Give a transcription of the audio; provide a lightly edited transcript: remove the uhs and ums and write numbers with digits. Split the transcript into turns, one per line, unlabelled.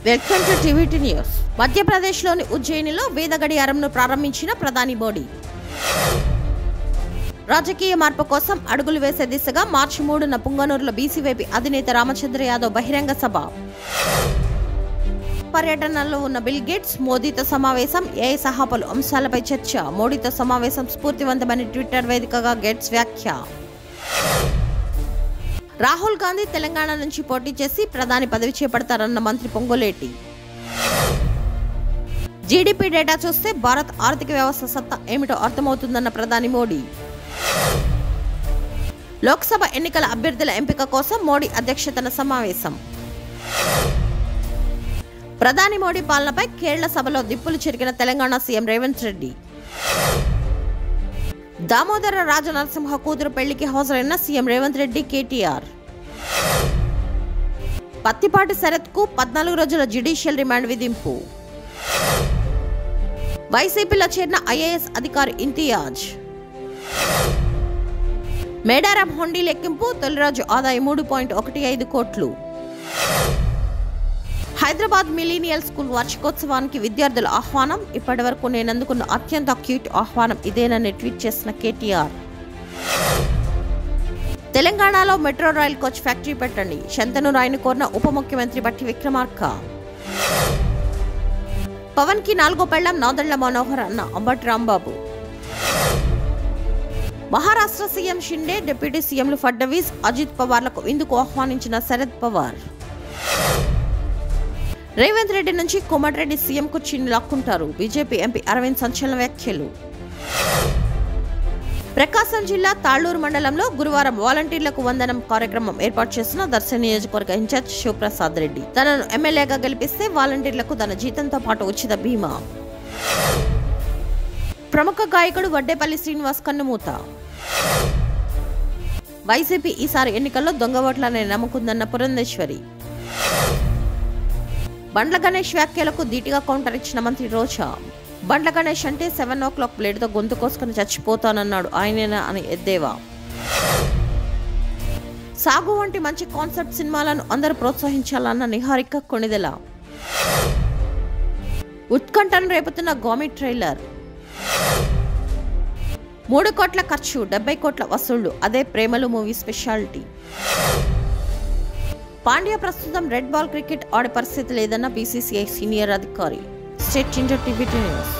Welcome to TV news. మధ్యప్రదేశ్లోని ఉజ్జయినిలో వేద గడియారంను ప్రారంభించిన ప్రధాని మోడీ రాజకీయ మార్పు కోసం అడుగులు వేసే దిశగా మార్చి 3న పుంగనూరులో బీసీవైపీ అధినేత రామచంద్ర యాదవ్ బహిరంగ సభ. పర్యటనలో ఉన్న బిల్ గేట్స్ మోదీతో సమావేశం, ఏఐ సహా పలు అంశాలపై చర్చ. మోడీతో సమావేశం స్ఫూర్తివంతమని ట్విట్టర్ వేదికగా గేట్స్ వ్యాఖ్య. రాహుల్ గాంధీ తెలంగాణ నుంచి పోటీ చేసి ప్రధాని పదవి చేపడతారన్న మంత్రి పొంగులేటి. జీడీపీ డేటా చూస్తే భారత్ ఆర్థిక వ్యవస్థ సత్తా ఏమిటో అర్థమవుతుందన్న ప్రధాని మోడీ. లోక్సభ ఎన్నికల అభ్యర్థుల ఎంపిక కోసం మోడీ అధ్యక్షతన సమావేశం. ప్రధాని మోడీ పాలనపై కేరళ సభలో దిప్పులు చెరిగిన తెలంగాణ సీఎం రేవంత్ రెడ్డి. దామోదర రాజనరసింహ కూతురు పెళ్లికి హాజరైన సీఎం రేవంత్ రెడ్డి, కేటీఆర్. పత్తిపాటి శరత్ కు 14 రోజుల జ్యుడిషియల్ రిమాండ్ విధింపు. వైసీపీలో చేరిన ఐఏఎస్ అధికారి ఇంతియాజ్. మేడారం హుండీ లెక్కింపు, తొలి రోజు ఆదాయం 3.15 కోట్లు. హైదరాబాద్ మిలీనియల్ స్కూల్ వార్షికోత్సవానికి విద్యార్థుల ఆహ్వానం. ఇప్పటి వరకు నేను అందుకున్న అత్యంత క్యూట్ ఆహ్వానం ఇదేనని ట్వీట్ చేసిన కేటీఆర్. తెలంగాణలో మెట్రో రైల్ కోచ్ ఫ్యాక్టరీ పెట్టండి, శంతను రాయను కోరిన ఉప ముఖ్యమంత్రి బట్టి విక్రమార్క. పవన్ కి 4వ పెళ్లం నాదళ్ల మనోహర్ అన్న అంబటి రాంబాబు. మహారాష్ట్ర సీఎం షిండే, డిప్యూటీ సీఎంలు ఫడ్నవీస్, అజిత్ పవార్లకు ఇందుకు ఆహ్వానించిన శరద్ పవార్. రేవంత్ రెడ్డి నుంచి కోమటిరెడ్డి సీఎం కుర్చీని లాక్కుంటారు. బీజేపీ ఎంపీ అరవింద్ సంచలన వ్యాఖ్యలు. ప్రకాశం జిల్లా తాళ్లూరు మండలంలో గురువారం వాలంటీర్లకు వందనం కార్యక్రమం ఏర్పాటు చేసిన దర్శి నియోజకవర్గ ఇన్ఛార్జ్ శివప్రసాద్ రెడ్డి. తనను ఎమ్మెల్యేగా గెలిపిస్తే వాలంటీర్లకు తన జీతంతో పాటు ఉచిత బీమా. ప్రముఖ గాయకుడు వడ్డేపల్లి శ్రీనివాస్ కన్నుమూత. వైసీపీ ఈసారి ఎన్నికల్లో దొంగ ఓట్లనే నమ్ముకుందన్న పురంధేశ్వరి. బండ్ల గణేష్ వ్యాఖ్యలకు ధీటుగా కౌంటర్ ఇచ్చిన మంత్రి రోజా. బండ్ల గణేష్ అంటే 7 o'clock బ్లేడ్తో గొంతు కోసుకుని చచ్చిపోతానన్నాడు ఆయనేనా అని ఎద్దేవా. సాగు వంటి మంచి కాన్సెప్ట్ సినిమాలను అందరూ ప్రోత్సహించాలన్న నిహారిక కొణిదెల. ఉత్కంఠను రేపుతున్న గామి ట్రైలర్. 3 కోట్ల ఖర్చు, 70 కోట్ల వసూళ్లు, అదే ప్రేమలు మూవీ స్పెషాలిటీ. పాండ్యా ప్రస్తుతం రెడ్ బాల్ క్రికెట్ ఆడే పరిస్థితి లేదన్న బీసీసీఐ సీనియర్ అధికారి. State TV news.